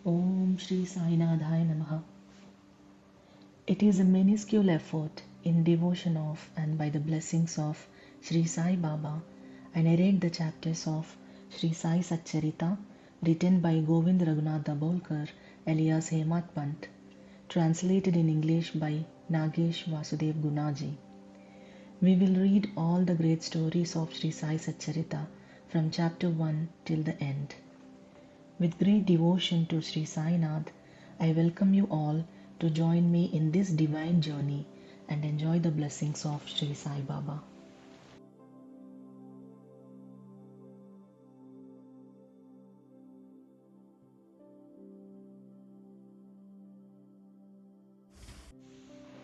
Om Shri Sai Namaha. It is a minuscule effort in devotion of and by the blessings of Shri Sai Baba. I narrate the chapters of Shri Sai Satcharita written by Govind Raghunath alias Hemat Pant, translated in English by Nagesh Vasudev Gunaji. We will read all the great stories of Shri Sai Satcharita from chapter 1 till the end. With great devotion to Shri Sai Nath, I welcome you all to join me in this divine journey and enjoy the blessings of Shri Sai Baba.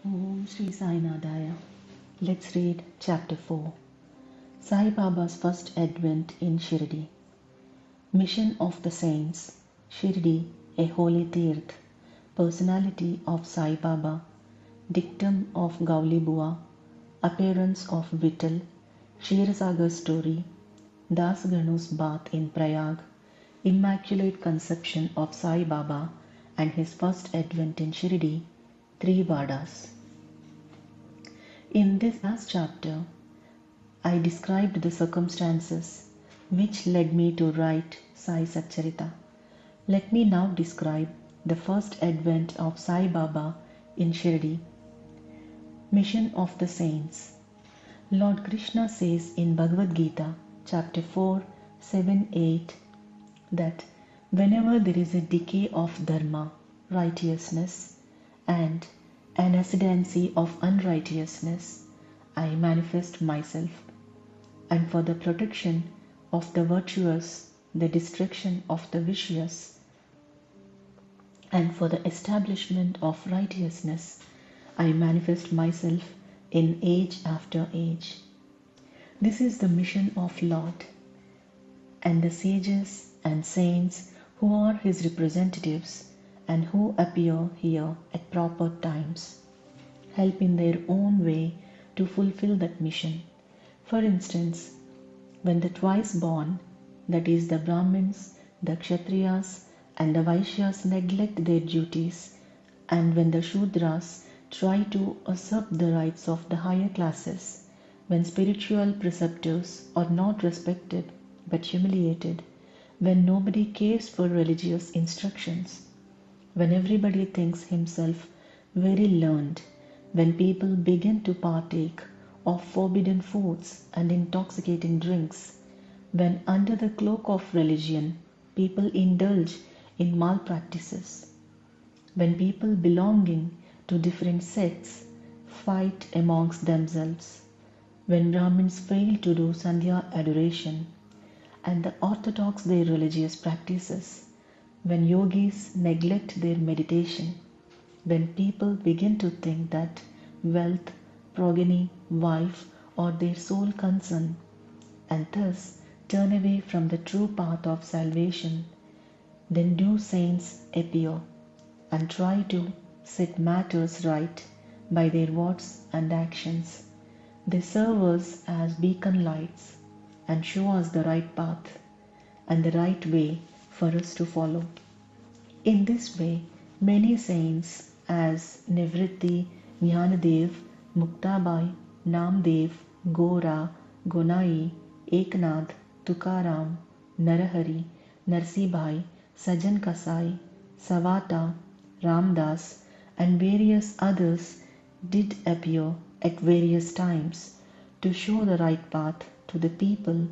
Om Shri Sai Nadaya. Let's read chapter 4. Sai Baba's first advent in Shirdi. Mission of the Saints. Shirdi, a holy Tirth. Personality of Sai Baba. Dictum of Gauli Bua. Appearance of Vittal. Ksheerasagar's story. Das Ganu's bath in Prayag. Immaculate conception of Sai Baba and his first advent in Shirdi. 3 Vadas. In this last chapter, I described the circumstances which led me to write Sai Satcharita. Let me now describe the first advent of Sai Baba in Shirdi. Mission of the Saints. Lord Krishna says in Bhagavad Gita, chapter 4, 7, 8, that whenever there is a decay of dharma, righteousness, and an ascendancy of unrighteousness, I manifest myself, and for the protection of the virtuous, the destruction of the vicious, and for the establishment of righteousness, I manifest myself in age after age. This is the mission of Lord, and the sages and saints who are his representatives and who appear here at proper times, help in their own way to fulfill that mission. For instance, when the twice born, that is the Brahmins, the Kshatriyas and the Vaishyas neglect their duties, and when the Shudras try to usurp the rights of the higher classes, when spiritual preceptors are not respected but humiliated, when nobody cares for religious instructions, when everybody thinks himself very learned, when people begin to partake of forbidden foods and intoxicating drinks, when under the cloak of religion people indulge in malpractices, when people belonging to different sects fight amongst themselves, when Brahmins fail to do Sandhya adoration and the orthodox their religious practices, when yogis neglect their meditation, when people begin to think that wealth, progeny, wife are their sole concern, and thus turn away from the true path of salvation, then do saints appear and try to set matters right by their words and actions. They serve us as beacon lights and show us the right path and the right way for us to follow. In this way, many saints as Nivritti, Jnanadev, Muktabai, Namdev, Gora, Gonai, Eknath, Tukaram, Narahari, Narsibhai, Sajan Kasai, Savata, Ramdas, and various others did appear at various times to show the right path to the people,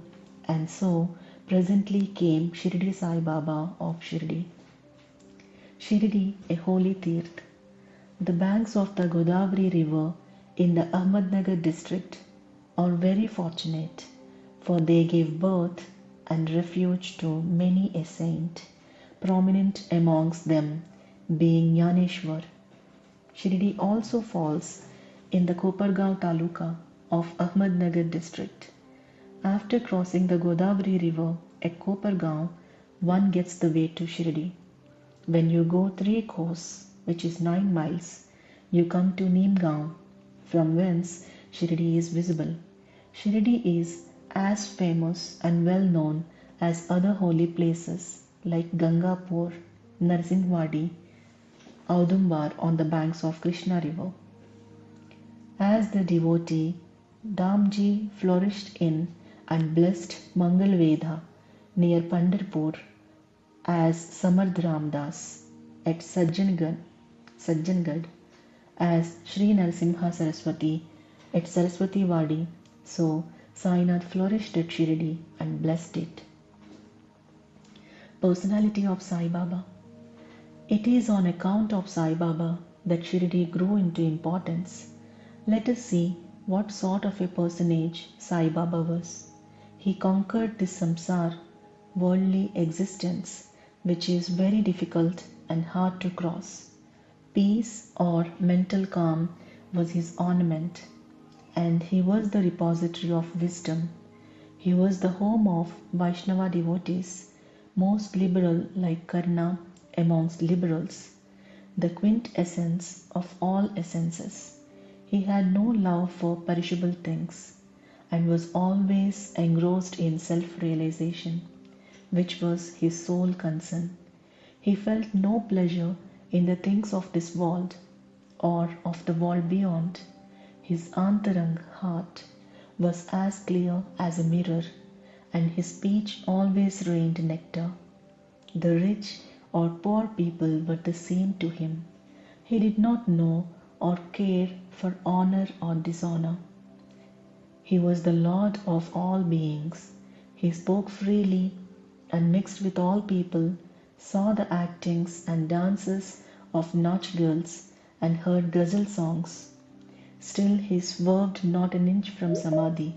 and so presently came Shirdi Sai Baba of Shirdi. Shirdi, a holy Tirth. The banks of the Godavari river in the Ahmednagar district are very fortunate, for they gave birth and refuge to many a saint, prominent amongst them being Jnaneshwar. Shirdi also falls in the Kopargaon Taluka of Ahmednagar district. After crossing the Godavari river at Kopargaon, one gets the way to Shirdi. When you go 3 kos, which is 9 miles, you come to Neemgaon, from whence Shirdi is visible. Shirdi is as famous and well known as other holy places like Gangapur, Narsinghwadi, Audumbar on the banks of Krishna river. As the devotee, Damji flourished in and blessed Mangalvedha near Pandharpur, as Samarth Ramdas at Sajjangad, as Shri Narasimha Saraswati at Saraswati Wadi, so Sainath flourished at Shirdi and blessed it. Personality of Sai Baba. It is on account of Sai Baba that Shirdi grew into importance. Let us see what sort of a personage Sai Baba was. He conquered this samsar, worldly existence, which is very difficult and hard to cross. Peace or mental calm was his ornament, and he was the repository of wisdom. He was the home of Vaishnava devotees, most liberal like Karna amongst liberals, the quintessence of all essences. He had no love for perishable things and was always engrossed in self-realization, which was his sole concern. He felt no pleasure in the things of this world or of the world beyond. His antarang heart was as clear as a mirror, and his speech always rained nectar. The rich or poor people were the same to him. He did not know or care for honor or dishonor. He was the Lord of all beings. He spoke freely and mixed with all people, saw the actings and dances of Nach girls, and heard ghazal songs. Still he swerved not an inch from samadhi,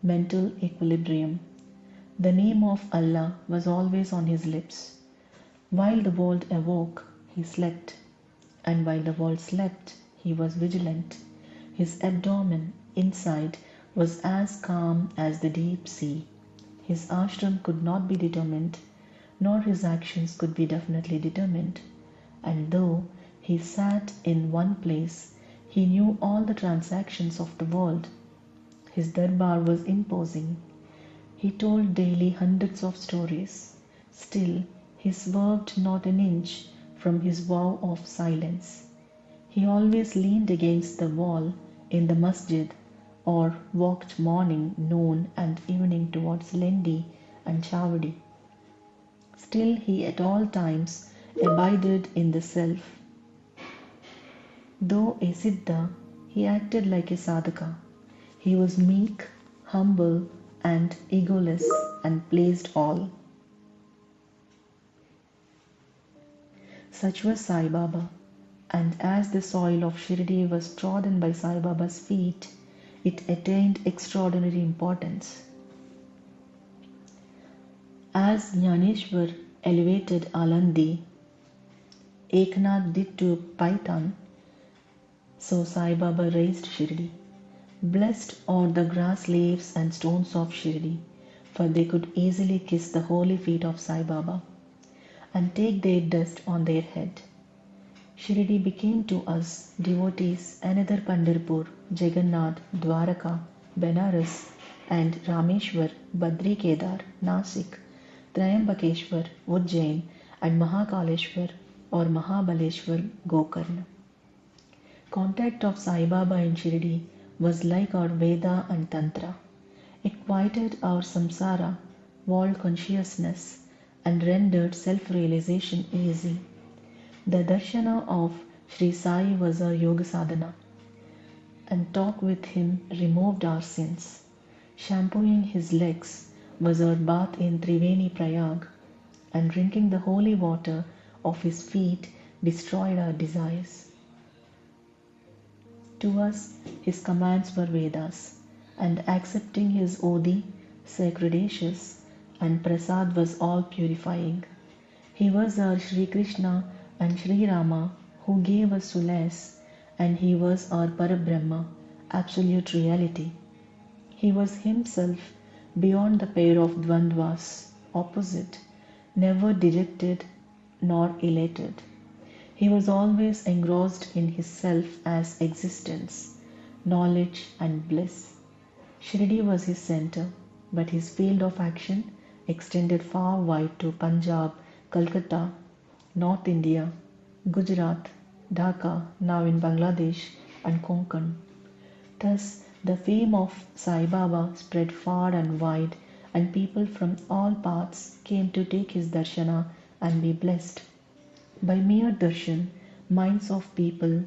mental equilibrium. The name of Allah was always on his lips. While the world awoke, he slept, and while the world slept, he was vigilant. His abdomen inside was as calm as the deep sea. His ashram could not be determined, nor his actions could be definitely determined. And though he sat in one place, he knew all the transactions of the world. His darbar was imposing. He told daily hundreds of stories. Still, he swerved not an inch from his vow of silence. He always leaned against the wall in the masjid or walked morning, noon, and evening towards Lendi and Chavadi. Still, he at all times abided in the self. Though a Siddha, he acted like a Sadhaka. He was meek, humble, and egoless, and pleased all. Such was Sai Baba, and as the soil of Shirdi was trodden by Sai Baba's feet, it attained extraordinary importance. As Jnaneshwar elevated Alandi, Eknath did to Paitan, so Sai Baba raised Shirdi. Blessed are the grass leaves and stones of Shirdi, for they could easily kiss the holy feet of Sai Baba and take their dust on their head. Shirdi became to us devotees another Pandharpur, Jagannath, Dwaraka, Benares, and Rameshwar, Badri Kedar, Nasik, Trayambakeshwar, Ujjain, and Mahakaleshwar or Mahabaleshwar, Gokarna. Contact of Sai Baba in Shirdi was like our Veda and Tantra. It quieted our samsara, world consciousness, and rendered self-realization easy. The darshana of Shri Sai was our yoga sadhana, and talk with him removed our sins. Shampooing his legs was our bath in Triveni Prayag, and drinking the holy water of his feet destroyed our desires. To us, his commands were Vedas, and accepting his Odi, sacred ashes, and Prasad was all purifying. He was our Sri Krishna and Sri Rama who gave us solace, and he was our Parabrahma, absolute reality. He was himself beyond the pair of dvandvas, opposite, never dejected nor elated. He was always engrossed in his self as existence, knowledge and bliss. Shirdi was his center, but his field of action extended far wide to Punjab, Calcutta, North India, Gujarat, Dhaka, now in Bangladesh, and Konkan. Thus, the fame of Sai Baba spread far and wide, and people from all parts came to take his darshana and be blessed. By mere darshan, minds of people,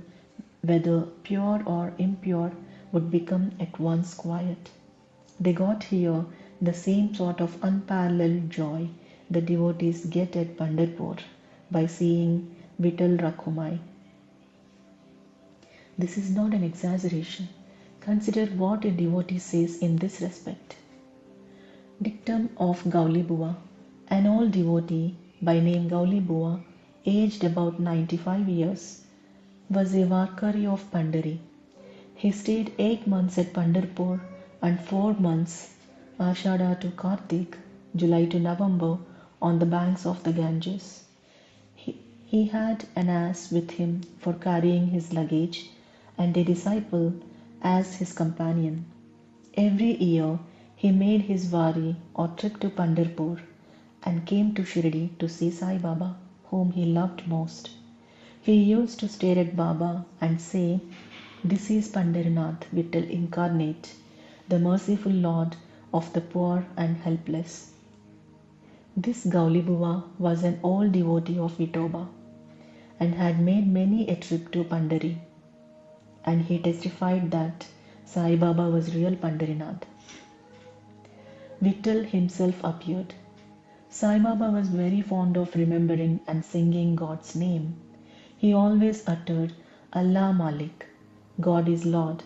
whether pure or impure, would become at once quiet. They got here the same sort of unparalleled joy the devotees get at Pandharpur by seeing Vittal Rakhumai. This is not an exaggeration. Consider what a devotee says in this respect. Dictum of Gauli Bua. An old devotee by name Gauli Bua, aged about 95 years, was a Varkari of Pandari. He stayed 8 months at Pandharpur and 4 months, Ashada to Kartik, July to November, on the banks of the Ganges. He had an ass with him for carrying his luggage and a disciple as his companion. Every year he made his vari or trip to Pandharpur and came to Shirdi to see Sai Baba, whom he loved most. He used to stare at Baba and say, "This is Pandharinath Vittal incarnate, the merciful Lord of the poor and helpless." This Gauli Buva was an old devotee of Vithoba and had made many a trip to Pandari, and he testified that Sai Baba was real Pandharinath. Vittal himself appeared. Sai Baba was very fond of remembering and singing God's name. He always uttered Allah Malik, God is Lord,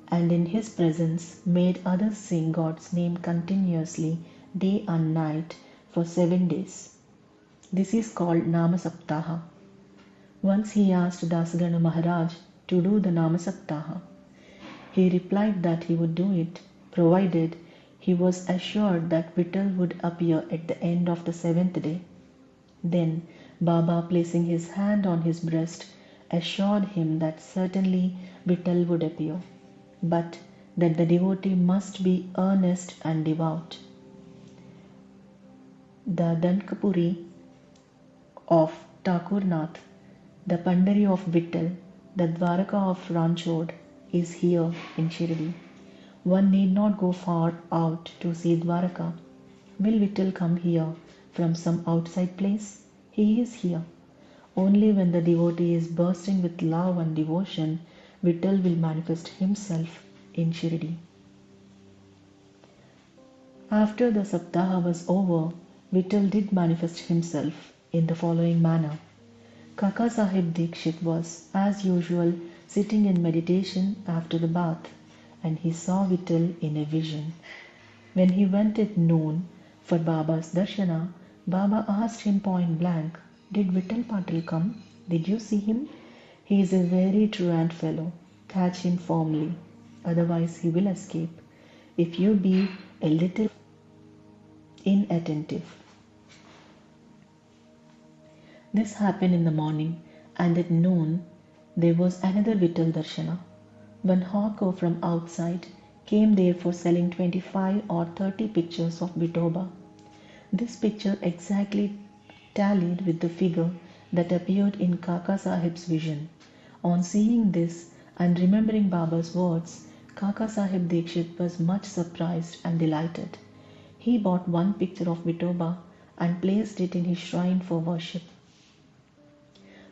and in his presence made others sing God's name continuously day and night for 7 days. This is called Nama Saptaha. Once he asked Dasagana Maharaj to do the Nama Saptaha. He replied that he would do it, provided he was assured that Vittal would appear at the end of the 7th day. Then Baba, placing his hand on his breast, assured him that certainly Vittal would appear, but that the devotee must be earnest and devout. The Dankapuri of Thakurnath, the Pandari of Vittal, the Dwaraka of Ranchod, is here in Shirdi. One need not go far out to see Dwaraka. Will Vittal come here from some outside place? He is here. Only when the devotee is bursting with love and devotion, Vittal will manifest himself in Shirdi. After the Saptaha was over, Vittal did manifest himself in the following manner. Kaka Sahib Dikshit was, as usual, sitting in meditation after the bath, and he saw Vittal in a vision. When he went at noon for Baba's darshana, Baba asked him point blank, "Did Vittal Patil come? Did you see him? He is a very truant fellow. Catch him firmly, otherwise he will escape, if you be a little inattentive." This happened in the morning, and at noon there was another Vittal darshana. One hawker from outside came there for selling 25 or 30 pictures of Vithoba. This picture exactly tallied with the figure that appeared in Kaka Sahib's vision. On seeing this and remembering Baba's words, Kaka Sahib Dikshit was much surprised and delighted. He bought one picture of Vithoba and placed it in his shrine for worship.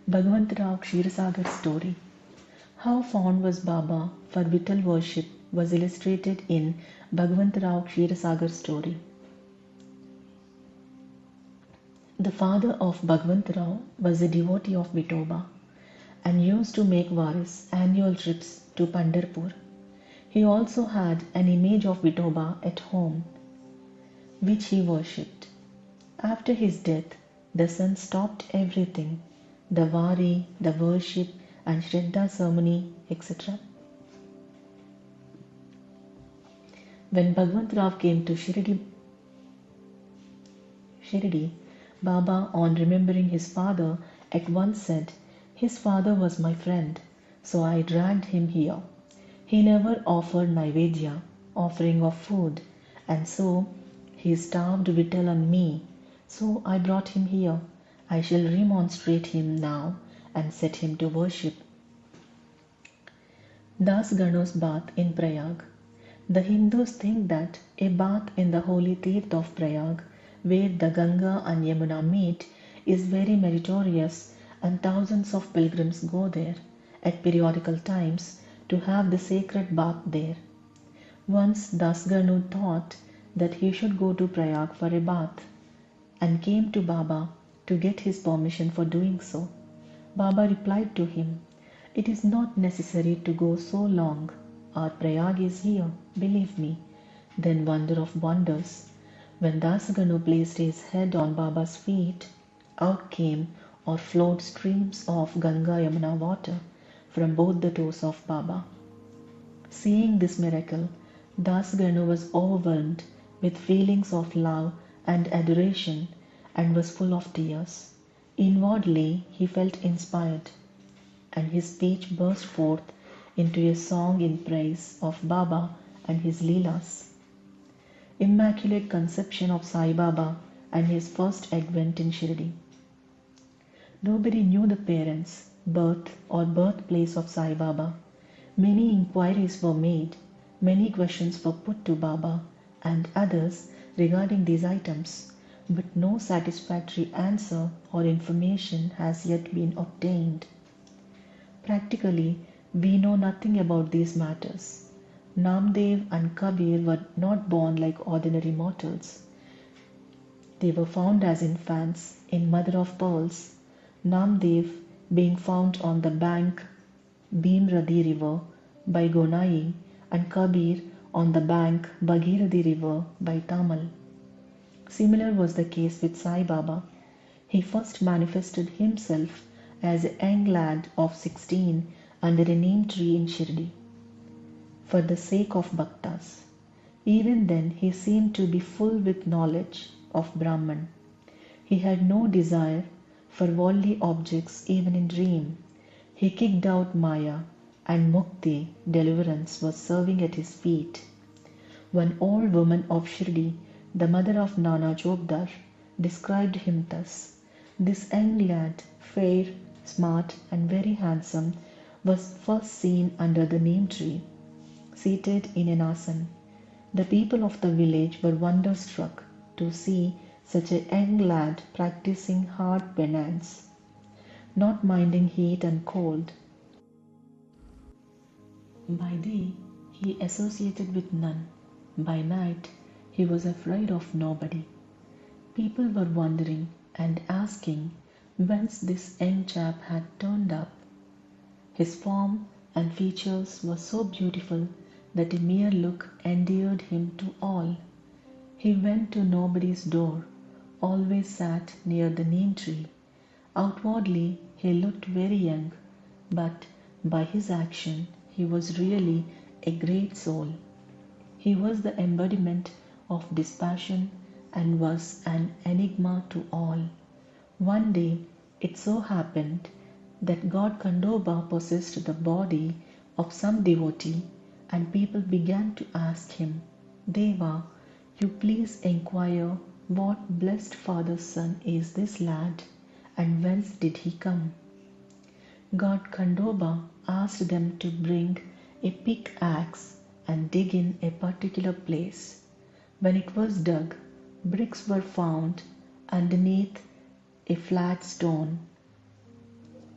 Bhagavantarao Kshirosagar's story. How fond was Baba for Vittal worship was illustrated in Bhagavantarao Kshirosagar's story. The father of Bhagavantarao was a devotee of Vithoba and used to make varis, annual trips to Pandharpur. He also had an image of Vithoba at home, which he worshipped. After his death, the son stopped everything, the vari, the worship, and Shraddha ceremony, etc. When Bhagavantarao came to Shirdi, Baba, on remembering his father, at once said, "His father was my friend, so I dragged him here. He never offered Naivedya, offering of food, and so he starved Vittal and me, so I brought him here, I shall remonstrate him now and set him to worship. Das Gano's bath in Prayag. The Hindus think that a bath in the holy Tirth of Prayag, where the Ganga and Yamuna meet, is very meritorious, and thousands of pilgrims go there at periodical times to have the sacred bath there. Once Dasganu thought that he should go to Prayag for a bath and came to Baba to get his permission for doing so. Baba replied to him, "It is not necessary to go so long. Our Prayag is here, believe me." Then, wonder of wonders, when Dasganu placed his head on Baba's feet, out came or flowed streams of Ganga Yamuna water from both the toes of Baba. Seeing this miracle, Dasganu was overwhelmed with feelings of love and adoration and was full of tears. Inwardly he felt inspired, and his speech burst forth into a song in praise of Baba and his Leelas. Immaculate Conception of Sai Baba and his first advent in Shirdi. Nobody knew the parents, birth or birthplace of Sai Baba. Many inquiries were made, many questions were put to Baba and others regarding these items, but no satisfactory answer or information has yet been obtained. Practically, we know nothing about these matters. Namdev and Kabir were not born like ordinary mortals. They were found as infants in mother of pearls, Namdev being found on the bank Bhimradi river by Gunaji and Kabir on the bank Bhagirathi river by Tamal. Similar was the case with Sai Baba. He first manifested himself as a young lad of 16 under a neem tree in Shirdi, for the sake of bhaktas. Even then he seemed to be full with knowledge of Brahman. He had no desire for worldly objects even in dream. He kicked out Maya, and Mukti, deliverance, was serving at his feet. One old woman of Shirdi, the mother of Nana Jogdar, described him thus: "This young lad, fair, smart, and very handsome, was first seen under the neem tree, seated in an asan. The people of the village were wonderstruck to see such a young lad practicing hard penance, not minding heat and cold. By day he associated with none, by night he was afraid of nobody. People were wondering and asking whence this young chap had turned up. His form and features were so beautiful that a mere look endeared him to all. He went to nobody's door, always sat near the neem tree. Outwardly he looked very young, but by his action he was really a great soul. He was the embodiment of dispassion and was an enigma to all. One day it so happened that God Kandoba possessed the body of some devotee, and people began to ask him, "Deva, you please inquire what blessed father's son is this lad, and whence did he come?" God Kandoba asked them to bring a pickaxe and dig in a particular place. When it was dug, bricks were found underneath a flat stone.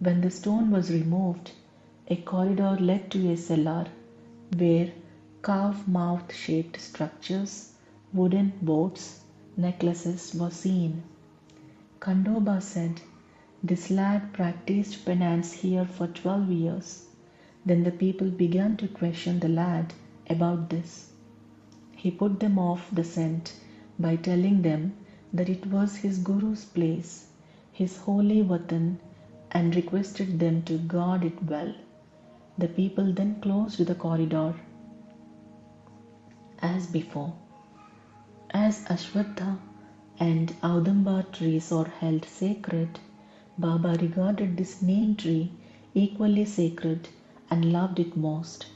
When the stone was removed, a corridor led to a cellar where calf-mouth shaped structures, wooden boats, necklaces were seen. Kandoba said, "This lad practiced penance here for 12 years. Then the people began to question the lad about this. He put them off the scent by telling them that it was his Guru's place, his holy Vatan, and requested them to guard it well. The people then closed the corridor as before. As Ashwatha and Audamba trees are held sacred, Baba regarded this neem tree equally sacred and loved it most.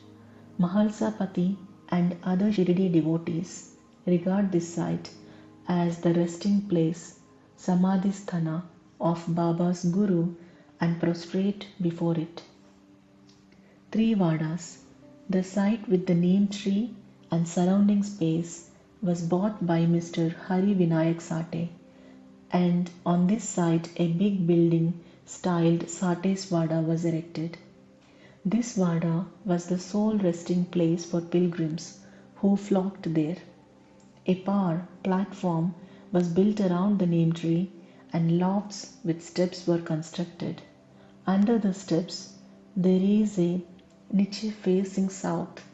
Mahalsapati and other Shirdi devotees regard this site as the resting place, Samadhisthana, of Baba's Guru and prostrate before it. 3 Vadas. The site with the name tree and surrounding space was bought by Mr. Hari Vinayak Sate, and on this site a big building styled Sate's Vada was erected. This Vada was the sole resting place for pilgrims who flocked there. A platform was built around the name tree, and lofts with steps were constructed. Under the steps there is a niche facing south,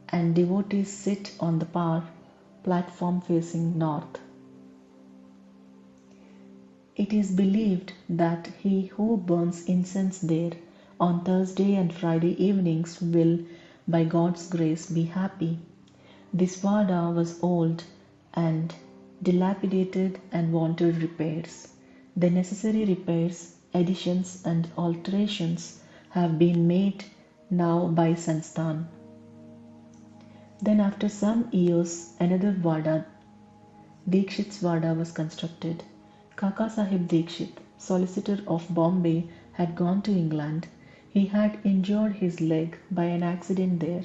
and devotees sit on the platform facing north. It is believed that he who burns incense there on Thursday and Friday evenings will, by God's grace, be happy. This Vada was old and dilapidated and wanted repairs. The necessary repairs, additions, and alterations have been made now by Sansthan. Then, after some years, another Vada, Dikshit's Vada, was constructed. Kaka Sahib Dikshit, solicitor of Bombay, had gone to England. He had injured his leg by an accident there.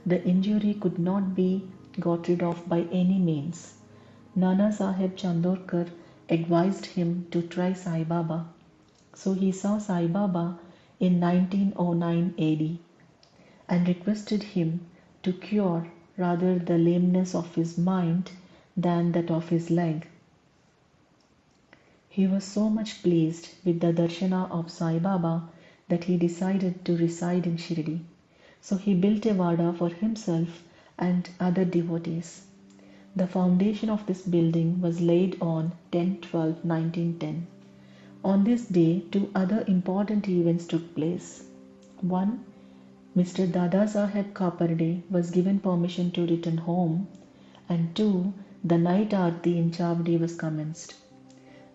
The injury could not be got rid of by any means. Nana Sahib Chandorkar advised him to try Sai Baba. So he saw Sai Baba in 1909 AD and requested him to cure rather the lameness of his mind than that of his leg. He was so much pleased with the darshana of Sai Baba that he decided to reside in Shirdi. So he built a Vada for himself and other devotees. The foundation of this building was laid on 10/12/1910. On this day, 2 other important events took place. 1. Mr. Dada Saheb Kaparde was given permission to return home, and 2. The night Aarti in Chavdi was commenced.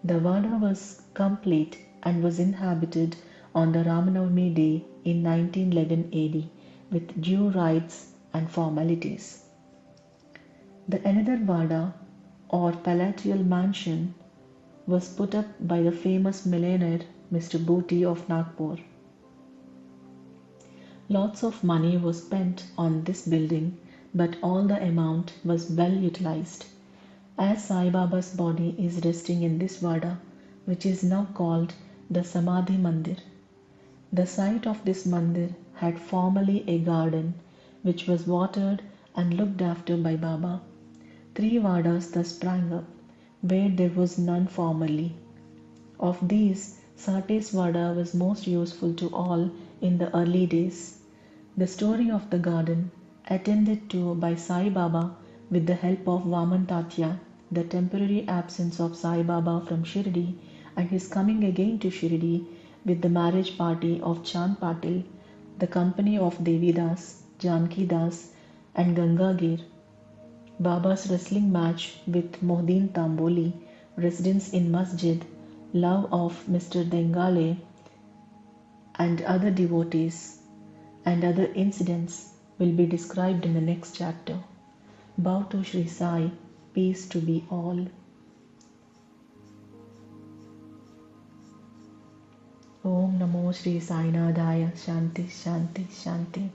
The Vada was complete and was inhabited on the Ramanavami day in 1911 AD with due rites and formalities. The another Vada, or palatial mansion, was put up by the famous millionaire Mr. Booty of Nagpur. Lots of money was spent on this building, but all the amount was well utilized. As Sai Baba's body is resting in this Vada, which is now called the Samadhi Mandir. The site of this mandir had formerly a garden, which was watered and looked after by Baba. 3 Vadas thus sprang up, where there was none formerly. Of these, Sate's Vada was most useful to all in the early days. The story of the garden, attended to by Sai Baba with the help of Vaman Tatya, the temporary absence of Sai Baba from Shirdi, and his coming again to Shirdi with the marriage party of Chand Patil, the company of Devi Das, Janki Das, and Gangagir, Baba's wrestling match with Mohdin Tamboli, residence in Masjid, love of Mr. Dengale, and other devotees, and other incidents will be described in the next chapter. Bow to Shri Sai, peace to be all. Om Namo Shri Sai Nadaya, Shanti, Shanti, Shanti.